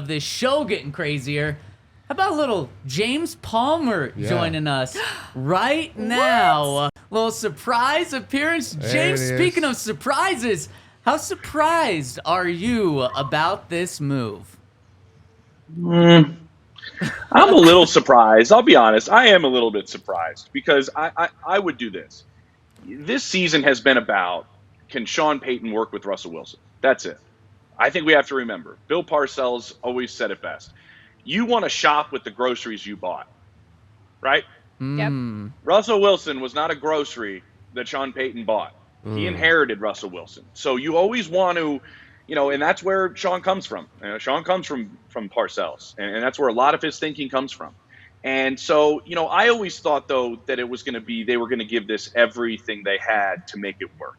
of this show getting crazier, how about a little James Palmer joining us right now? A little surprise appearance. James, speaking of surprises, how surprised are you about this move? I'm a little surprised. I'll be honest. I am a little bit surprised because I would do this. This season has been about, can Sean Payton work with Russell Wilson? That's it. I think we have to remember, Bill Parcells always said it best. You want to shop with the groceries you bought, right? Yep. Russell Wilson was not a grocery that Sean Payton bought. He inherited Russell Wilson. So you always want to, and that's where Sean comes from. Sean comes from Parcells, and that's where a lot of his thinking comes from. And so, I always thought, though, that it was going to be, they were going to give this everything they had to make it work.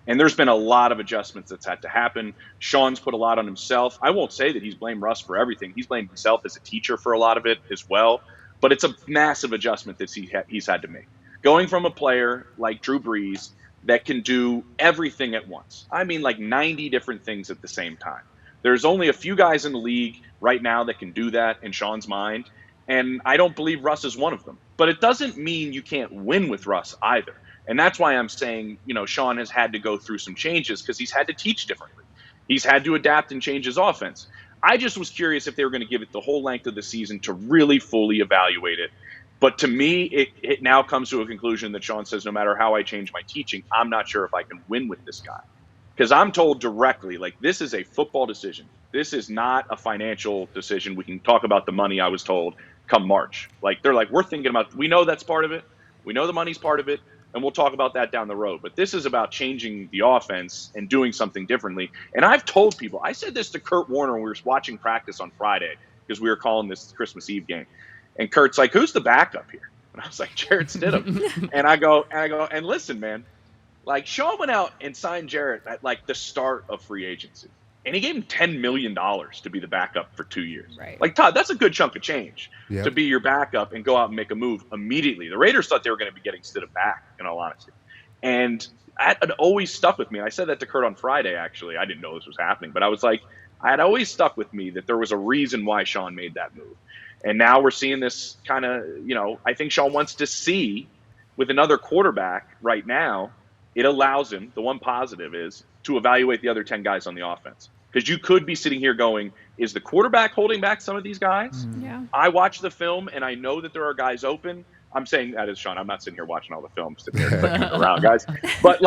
And there's been a lot of adjustments that's had to happen. Sean's put a lot on himself. I won't say that he's blamed Russ for everything. He's blamed himself as a teacher for a lot of it as well. But it's a massive adjustment that he's had to make. Going from a player like Drew Brees that can do everything at once. I mean, like 90 different things at the same time. There's only a few guys in the league right now that can do that in Sean's mind. And I don't believe Russ is one of them. But it doesn't mean you can't win with Russ either. And that's why I'm saying, Sean has had to go through some changes because he's had to teach differently. He's had to adapt and change his offense. I just was curious if they were going to give it the whole length of the season to really fully evaluate it. But to me, it now comes to a conclusion that Sean says, no matter how I change my teaching, I'm not sure if I can win with this guy. Because I'm told directly, this is a football decision. This is not a financial decision. We can talk about the money, I was told, come March. They're like, we're thinking about, we know that's part of it. We know the money's part of it. And we'll talk about that down the road. But this is about changing the offense and doing something differently. And I've told people, I said this to Kurt Warner when we were watching practice on Friday because we were calling this Christmas Eve game. And Kurt's like, who's the backup here? And I was like, Jarrett Stidham. and listen, man, Sean went out and signed Jarrett at the start of free agency. And he gave him $10 million to be the backup for 2 years. Right. Todd, that's a good chunk of change to be your backup and go out and make a move immediately. The Raiders thought they were going to be getting Stidham back, in all honesty. And that had always stuck with me. I said that to Kurt on Friday, actually. I didn't know this was happening. But I was like, I had always stuck with me that there was a reason why Sean made that move. And now we're seeing this kind of, I think Sean wants to see with another quarterback right now, it allows him, the one positive is, to evaluate the other 10 guys on the offense. Because you could be sitting here going, is the quarterback holding back some of these guys? Yeah. I watch the film, and I know that there are guys open. I'm saying that as Sean. I'm not sitting here watching all the films, sitting here clicking around, guys. But,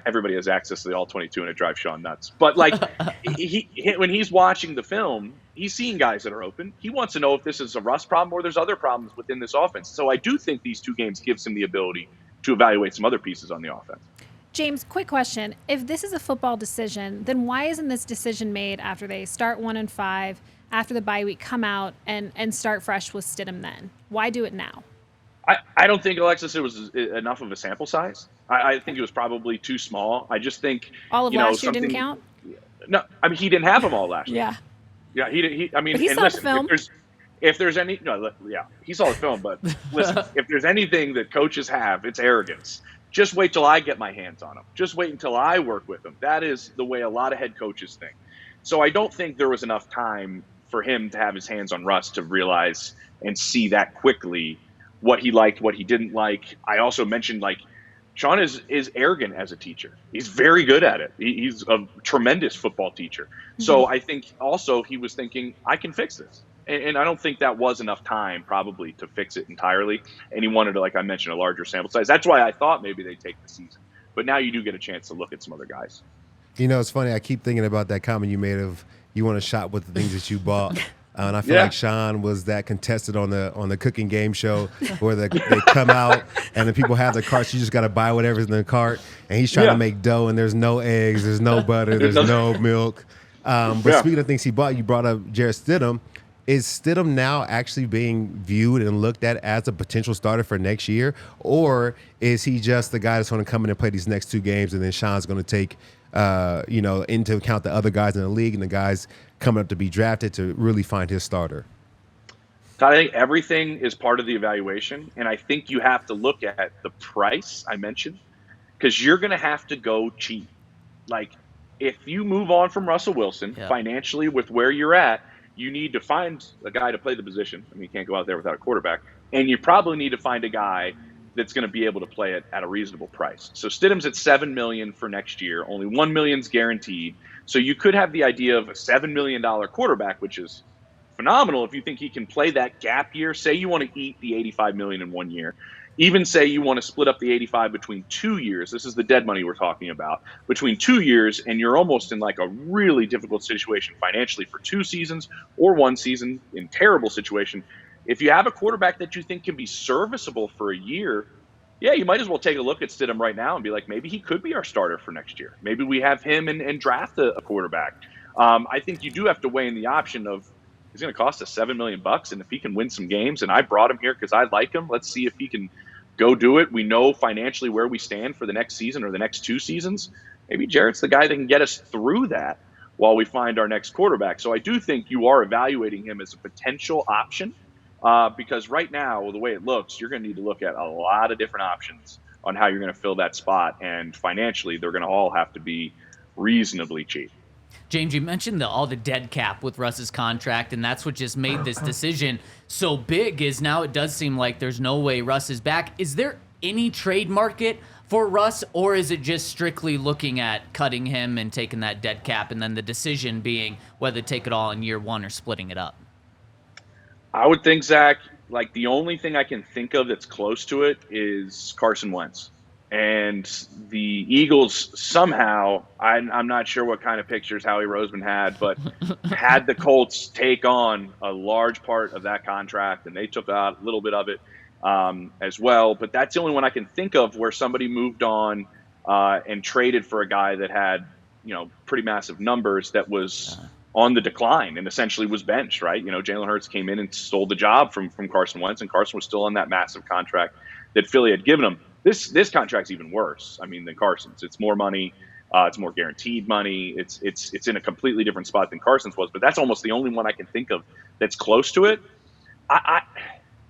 everybody has access to the All-22, and it drives Sean nuts. But, when he's watching the film, he's seeing guys that are open. He wants to know if this is a Russ problem or there's other problems within this offense. So I do think these two games gives him the ability to evaluate some other pieces on the offense. James, quick question. If this is a football decision, then why isn't this decision made after they start 1-5, after the bye week, come out and start fresh with Stidham then? Why do it now? I don't think, Alexis, it was enough of a sample size. I think it was probably too small. I just think all of last year didn't count? No, I mean, he didn't have them all last year. Yeah. He I mean, but he and saw listen, the film. If there's any, he saw the film, but listen, if there's anything that coaches have, it's arrogance. Just wait till I get my hands on them. Just wait until I work with them. That is the way a lot of head coaches think. So I don't think there was enough time for him to have his hands on Russ to realize and see that quickly what he liked, what he didn't like. I also mentioned, Sean is arrogant as a teacher. He's very good at it. He's a tremendous football teacher. So I think also he was thinking, I can fix this. And I don't think that was enough time probably to fix it entirely. And he wanted to, like I mentioned, a larger sample size. That's why I thought maybe they'd take the season. But now you do get a chance to look at some other guys. It's funny. I keep thinking about that comment you made of you want to shop with the things that you bought. And I feel like Sean was that contestant on the cooking game show where they come out and the people have the carts. You just got to buy whatever's in the cart. And he's trying to make dough and there's no eggs, there's no butter, there's no milk. But speaking of things he bought, you brought up Jarrett Stidham. Is Stidham now actually being viewed and looked at as a potential starter for next year? Or is he just the guy that's going to come in and play these next two games and then Sean's going to take into account the other guys in the league and the guys coming up to be drafted to really find his starter? I think everything is part of the evaluation, and I think you have to look at the price I mentioned because you're going to have to go cheap. if you move on from Russell Wilson financially with where you're at, you need to find a guy to play the position. I mean, you can't go out there without a quarterback. And you probably need to find a guy that's going to be able to play it at a reasonable price. So Stidham's at $7 million for next year. Only $1 million's guaranteed. So you could have the idea of a $7 million quarterback, which is phenomenal if you think he can play that gap year. Say you want to eat the $85 million in 1 year. Even say you want to split up the 85 between 2 years. This is the dead money we're talking about. Between 2 years, and you're almost in like a really difficult situation financially for 2 seasons or 1 season, in terrible situation. If you have a quarterback that you think can be serviceable for a year, yeah, you might as well take a look at Stidham right now and be like, maybe he could be our starter for next year. Maybe we have him and draft a quarterback. I think you do have to weigh in the option of, he's going to cost us $7 million, and if he can win some games, and I brought him here because I like him, let's see if he can go do it. We know financially where we stand for the next season or the next 2 seasons. Maybe Jarrett's the guy that can get us through that while we find our next quarterback. So I do think you are evaluating him as a potential option because right now, the way it looks, you're going to need to look at a lot of different options on how you're going to fill that spot, and financially, they're going to all have to be reasonably cheap. James, you mentioned all the dead cap with Russ's contract, and that's what just made this decision so big, is now it does seem like there's no way Russ is back. Is there any trade market for Russ, or is it just strictly looking at cutting him and taking that dead cap, and then the decision being whether to take it all in year 1 or splitting it up? I would think, Zach, like the only thing I can think of that's close to it is Carson Wentz. And the Eagles somehow, I'm not sure what kind of pictures Howie Roseman had, but had the Colts take on a large part of that contract, and they took out a little bit of it as well. But that's the only one I can think of where somebody moved on and traded for a guy that had, pretty massive numbers that was on the decline and essentially was benched, right? Jalen Hurts came in and stole the job from Carson Wentz, and Carson was still on that massive contract that Philly had given him. This contract's even worse, than Carson's. It's more money. It's more guaranteed money. It's in a completely different spot than Carson's was, but that's almost the only one I can think of that's close to it.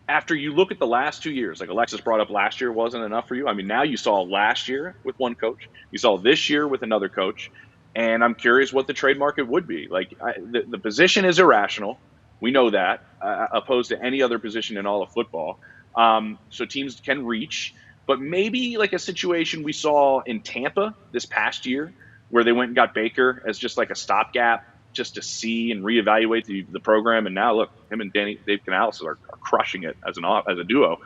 After you look at the last 2 years, like Alexis brought up, last year wasn't enough for you. Now you saw last year with one coach. You saw this year with another coach. And I'm curious what the trade market would be. The position is irrational. We know that, opposed to any other position in all of football. So teams can reach. But maybe like a situation we saw in Tampa this past year where they went and got Baker as just like a stopgap just to see and reevaluate the program. And now look, him and Dave Canales are crushing it as a duo.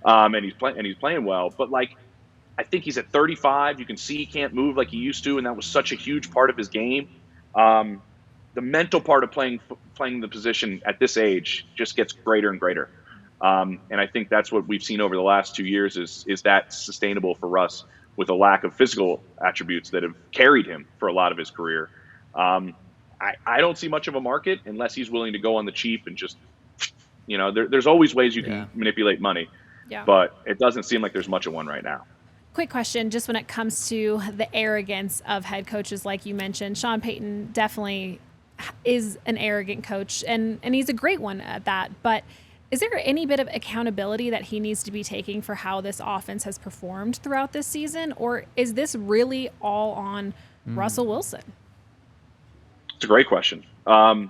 And he's playing well. But I think he's at 35. You can see he can't move like he used to, and that was such a huge part of his game. The mental part of playing the position at this age just gets greater and greater. And I think that's what we've seen over the last 2 years is that sustainable for Russ with a lack of physical attributes that have carried him for a lot of his career. I don't see much of a market unless he's willing to go on the cheap and just, there's always ways you can manipulate money, but it doesn't seem like there's much of one right now. Quick question, just when it comes to the arrogance of head coaches, like you mentioned, Sean Payton definitely is an arrogant coach, and he's a great one at that, but is there any bit of accountability that he needs to be taking for how this offense has performed throughout this season, or is this really all on Russell Wilson? It's a great question. I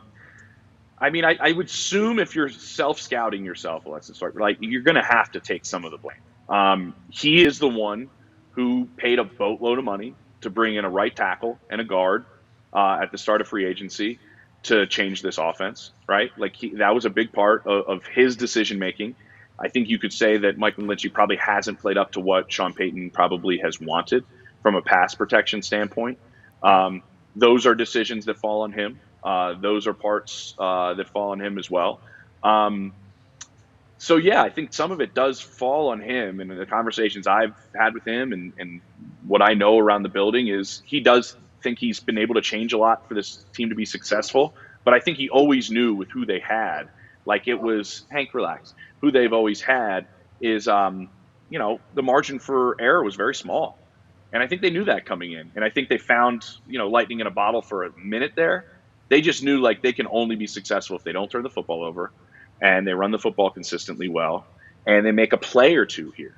would assume if you're self-scouting yourself, Alexis, you're going to have to take some of the blame. He is the one who paid a boatload of money to bring in a right tackle and a guard at the start of free agency to change this offense, right? That was a big part of his decision-making. I think you could say that Mike McGlinchey probably hasn't played up to what Sean Payton probably has wanted from a pass protection standpoint. Those are decisions that fall on him. Those are parts that fall on him as well. So, yeah, I think some of it does fall on him. And the conversations I've had with him and what I know around the building is he does think he's been able to change a lot for this team to be successful. But I think he always knew with who they had, it was, Hank, relax, who they've always had is, the margin for error was very small. And I think they knew that coming in. And I think they found, lightning in a bottle for a minute there. They just knew they can only be successful if they don't turn the football over and they run the football consistently well and they make a play or two here.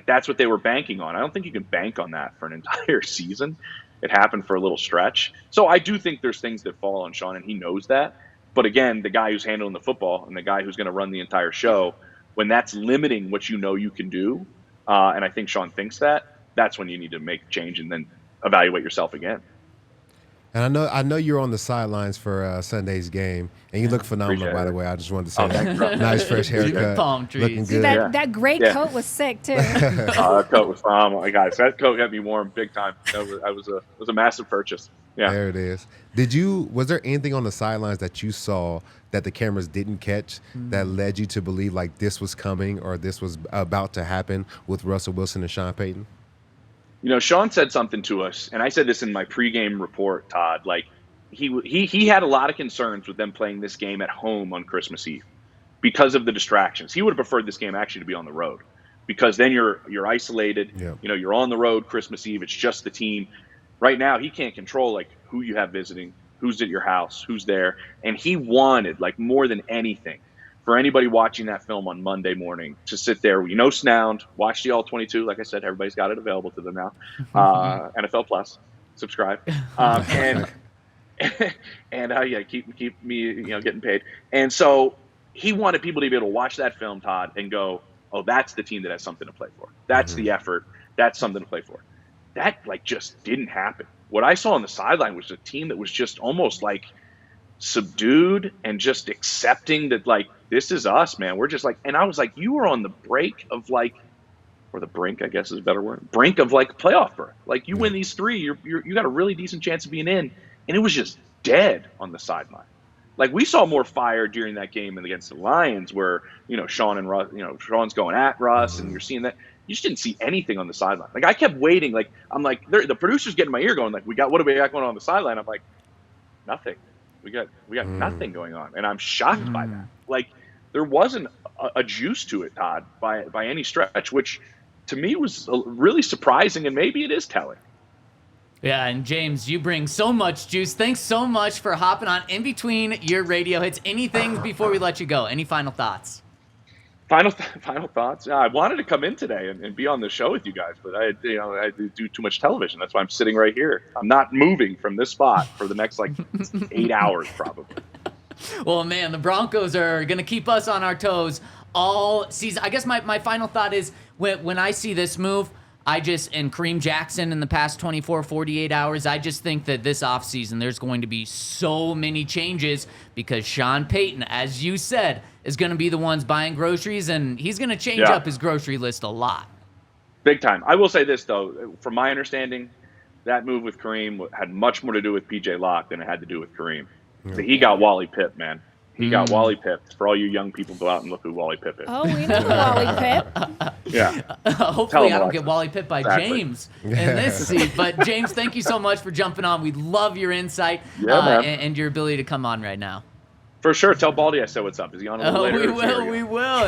That's what they were banking on. I don't think you can bank on that for an entire season. It happened for a little stretch. So I do think there's things that fall on Sean, and he knows that. But again, the guy who's handling the football and the guy who's going to run the entire show, when that's limiting what you know you can do, and I think Sean thinks that's when you need to make change and then evaluate yourself again. And I know you're on the sidelines for Sunday's game, and you look phenomenal, by the way. I just wanted to say that. Nice fresh haircut, palm trees. looking good. That gray coat was sick too. That coat was phenomenal, guys. That coat got me warm big time. It was a massive purchase. Yeah, there it is. Was there anything on the sidelines that you saw that the cameras didn't catch that led you to believe like this was coming or this was about to happen with Russell Wilson and Sean Payton? You know, Sean said something to us, and I said this in my pregame report, Todd. Like, he had a lot of concerns with them playing this game at home on Christmas Eve because of the distractions. He would have preferred this game actually to be on the road because then you're isolated. Yeah. You know, you're on the road Christmas Eve. It's just the team. Right now, he can't control like who you have visiting, who's at your house, who's there, and he wanted like more than anything for anybody watching that film on Monday morning to sit there, sound, watch the All-22. Like I said, everybody's got it available to them now. NFL Plus, subscribe, and keep me getting paid. And so he wanted people to be able to watch that film, Todd, and go, oh, that's the team that has something to play for. That's the effort. That's something to play for. That just didn't happen. What I saw on the sideline was a team that was just almost like subdued and just accepting that this is us, man. We're just and I was like, you were on the break of or the brink, I guess is a better word, brink of playoff berth. You win these three, you got a really decent chance of being in, and it was just dead on the sideline. We saw more fire during that game against the Lions, where Sean and Russ, Sean's going at Russ, and you're seeing that. You just didn't see anything on the sideline. I kept waiting. I'm the producer's getting in my ear going what do we got going on the sideline? I'm like, nothing. We got nothing going on, and I'm shocked by that. There wasn't a juice to it, Todd, by any stretch, which to me was really surprising, and maybe it is telling. Yeah, and James, you bring so much juice. Thanks so much for hopping on in between your radio hits. Anything before we let you go? Any final thoughts? Final thoughts. I wanted to come in today and be on the show with you guys, but I do too much television. That's why I'm sitting right here. I'm not moving from this spot for the next 8 hours probably. Well, man, the Broncos are going to keep us on our toes all season. I guess my final thought is when I see this move, and Kareem Jackson in the past 24, 48 hours, I just think that this offseason there's going to be so many changes because Sean Payton, as you said, is going to be the ones buying groceries, and he's going to change up his grocery list a lot. Big time. I will say this, though. From my understanding, that move with Kareem had much more to do with P.J. Locke than it had to do with Kareem. So he got Wally Pipp, man. He got Wally Pipp. For all you young people, go out and look who Wally Pipp is. Oh, we know Wally Pipp. Yeah. Hopefully I don't get Wally Pipp by James in this seat. But, James, thank you so much for jumping on. We love your insight and your ability to come on right now. For sure. Tell Baldy I said what's up. Is he on a little later? We will.